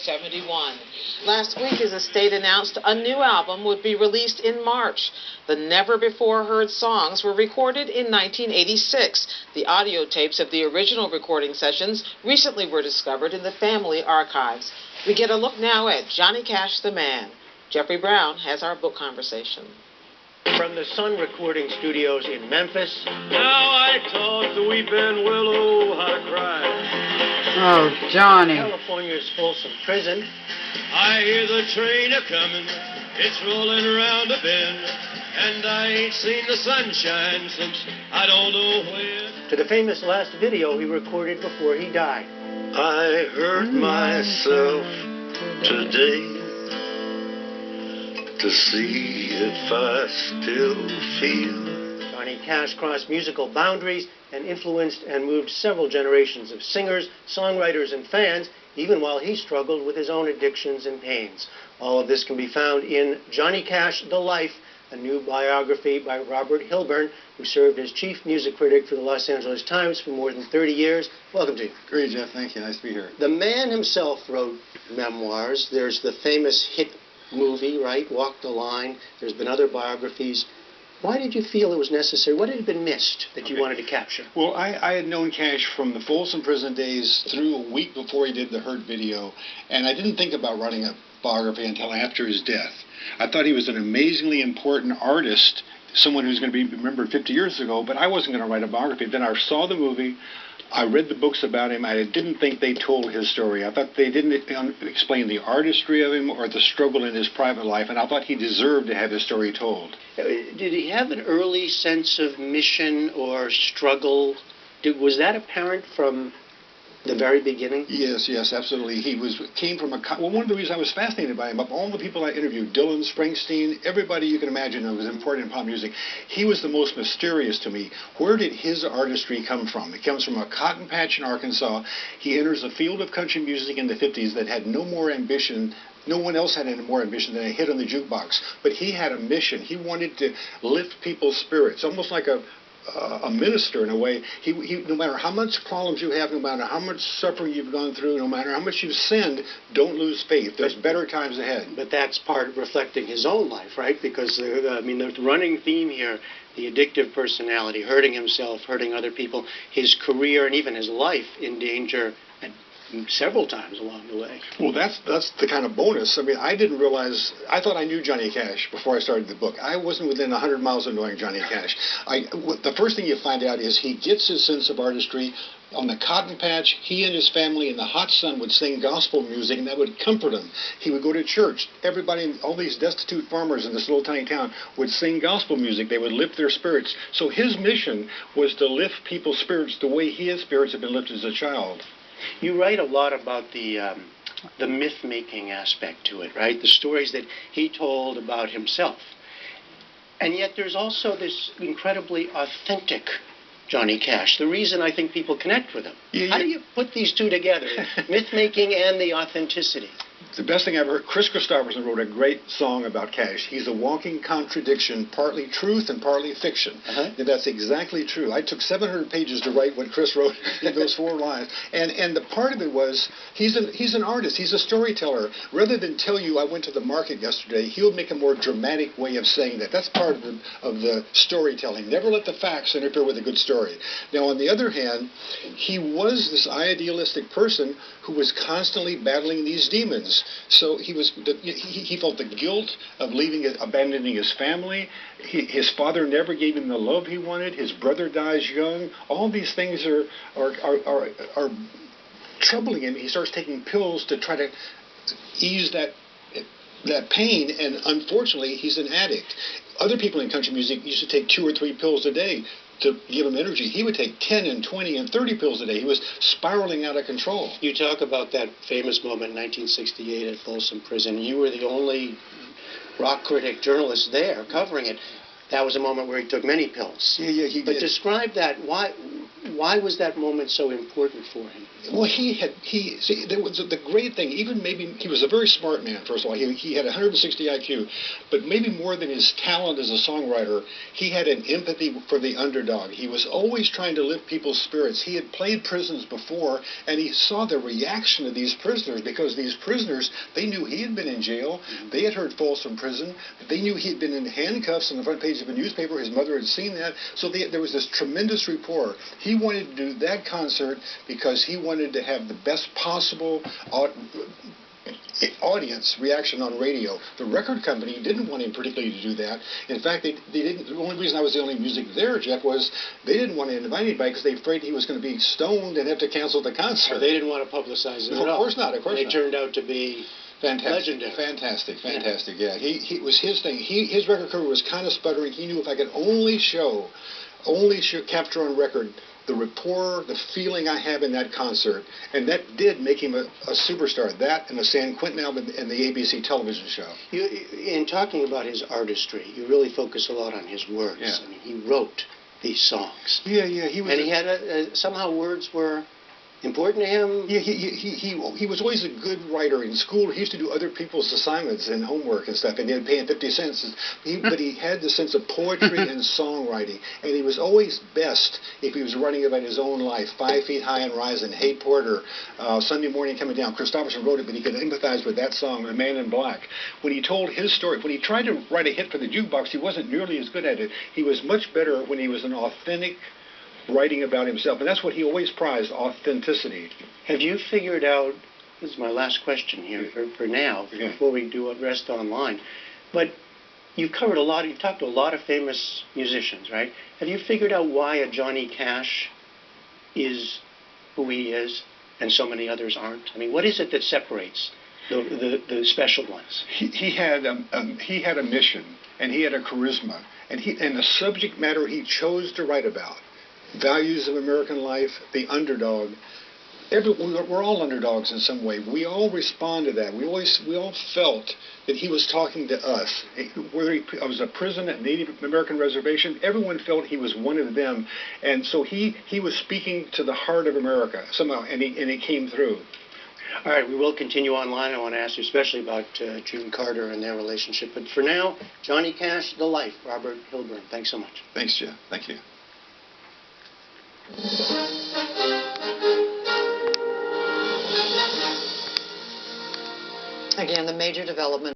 71. Last week, his estate announced a new album would be released in March. The never-before-heard songs were recorded in 1986. The audio tapes of the original recording sessions recently were discovered in the family archives. We get a look now at Johnny Cash the Man. Jeffrey Brown has our book conversation. From the Sun Recording Studios in Memphis. Now I taught the weeping willow how to cry. Oh, Johnny. California's Folsom Prison. I hear the train a-coming, it's rolling around a bend, and I ain't seen the sunshine since I don't know when. To the famous last video he recorded before he died. I hurt myself today to see if I still feel. Johnny Cash crossed musical boundaries and influenced and moved several generations of singers, songwriters, and fans, even while he struggled with his own addictions and pains. All of this can be found in Johnny Cash, The Life, a new biography by Robert Hilburn, who served as chief music critic for the Los Angeles Times for more than 30 years. Welcome to you. Great, Jeff. Thank you. Nice to be here. The man himself wrote memoirs. There's the famous hit movie, right? Walk the Line. There's been other biographies. Why did you feel it was necessary? What had been missed that you wanted to capture? Well, I had known Cash from the Folsom Prison days through a week before he did the Hurt video, and I didn't think about writing a biography until after his death. I thought he was an amazingly important artist, someone who's going to be remembered 50 years ago, but I wasn't going to write a biography. Then I saw the movie. I read the books about him. I didn't think they told his story. I thought they didn't explain the artistry of him or the struggle in his private life, and I thought he deserved to have his story told. Did he have an early sense of mission or struggle? Was that apparent from the very beginning? Yes, absolutely. He came from one of the reasons I was fascinated by him, of all the people I interviewed, Dylan, Springsteen, everybody you can imagine who was important in pop music, he was the most mysterious to me. Where did his artistry come from? It comes from a cotton patch in Arkansas. He enters a field of country music in the 50s that had no more ambition. No one else had any more ambition than a hit on the jukebox. But he had a mission. He wanted to lift people's spirits, almost like a minister in a way. He no matter how much problems you have, no matter how much suffering you've gone through, no matter how much you've sinned, don't lose faith. There's better times ahead. But that's part of reflecting his own life, right? Because, the running theme here, the addictive personality, hurting himself, hurting other people, his career and even his life in danger several times along the way. Well, that's the kind of bonus. I mean, I didn't realize, I thought I knew Johnny Cash before I started the book. I wasn't within 100 miles of knowing Johnny Cash. The first thing you find out is he gets his sense of artistry on the cotton patch. He and his family in the hot sun would sing gospel music, and that would comfort him. He would go to church. Everybody, all these destitute farmers in this little tiny town would sing gospel music. They would lift their spirits. So his mission was to lift people's spirits the way his spirits had been lifted as a child. You write a lot about the myth-making aspect to it, right? The stories that he told about himself. And yet there's also this incredibly authentic Johnny Cash. The reason I think people connect with him. How do you put these two together? Myth-making and the authenticity. The best thing I ever heard, Chris Christopherson wrote a great song about Cash. He's a walking contradiction, partly truth and partly fiction. And that's exactly true. I took 700 pages to write what Chris wrote in those 4 lines. And the part of it was, he's an artist. He's a storyteller. Rather than tell you I went to the market yesterday, he'll make a more dramatic way of saying that. That's part of the storytelling. Never let the facts interfere with a good story. Now, on the other hand, he was this idealistic person who was constantly battling these demons. So he felt the guilt of abandoning his family. His father never gave him the love he wanted. His brother dies young. All these things are troubling him. He starts taking pills to try to ease that pain, and unfortunately, he's an addict. Other people in country music used to take 2 or 3 pills a day to give him energy. He would take 10 and 20 and 30 pills a day. He was spiraling out of control. You talk about that famous moment in 1968 at Folsom Prison. You were the only rock critic journalist there covering it. that was a moment where he took many pills. Yeah, he But did. describe that. Why was that moment so important for him? Well, see, there was the great thing, even maybe, he was a very smart man, first of all. He had 160 IQ, but maybe more than his talent as a songwriter, he had an empathy for the underdog. He was always trying to lift people's spirits. He had played prisons before, and he saw the reaction of these prisoners, because these prisoners, they knew he had been in jail. They had heard Folsom Prison. They knew he had been in handcuffs on the front page of a newspaper. His mother had seen that. So there was this tremendous rapport. He wanted to do that concert because he wanted to have the best possible audience reaction on radio. The record company didn't want him particularly to do that. In fact, they didn't. The only reason I was the only music there, Jeff, was they didn't want to invite anybody because they were afraid he was going to be stoned and have to cancel the concert. They didn't want to publicize it at all. Of course not. Of course They not. turned out to be legendary. Fantastic. Yeah. He was his thing. His record career was kind of sputtering. He knew if I could only capture on record the rapport, the feeling I have in that concert, and that did make him a superstar. That and the San Quentin album and the ABC television show. In talking about his artistry, you really focus a lot on his words. Yeah. I mean, he wrote these songs. Yeah. He was. And he had somehow words were important to him. Yeah, he was always a good writer. In school, he used to do other people's assignments and homework and stuff, and they'd pay him 50 cents. But he had the sense of poetry and songwriting, and he was always best if he was writing about his own life. 5 Feet High and Rising, Hey Porter, Sunday Morning Coming Down. Christopherson wrote it, but he could empathize with that song, The Man in Black. When he told his story, when he tried to write a hit for the jukebox, he wasn't nearly as good at it. He was much better when he was an authentic writing about himself, and that's what he always prized, authenticity. Have you figured out, this is my last question here for now, before we do a rest online, but you've talked to a lot of famous musicians, right? Have you figured out why a Johnny Cash is who he is and so many others aren't? I mean, what is it that separates the special ones? He had a mission, and he had a charisma, and the subject matter he chose to write about, values of American life, the underdog. We're all underdogs in some way. We all respond to that. We all felt that he was talking to us. Whether he was a prison at Native American reservation, everyone felt he was one of them, and so he was speaking to the heart of America somehow, and he came through. All right, we will continue online. I want to ask you especially about June Carter and their relationship. But for now, Johnny Cash, The Life, Robert Hilburn. Thanks so much. Thanks, Jeff. Thank you. Again, the major development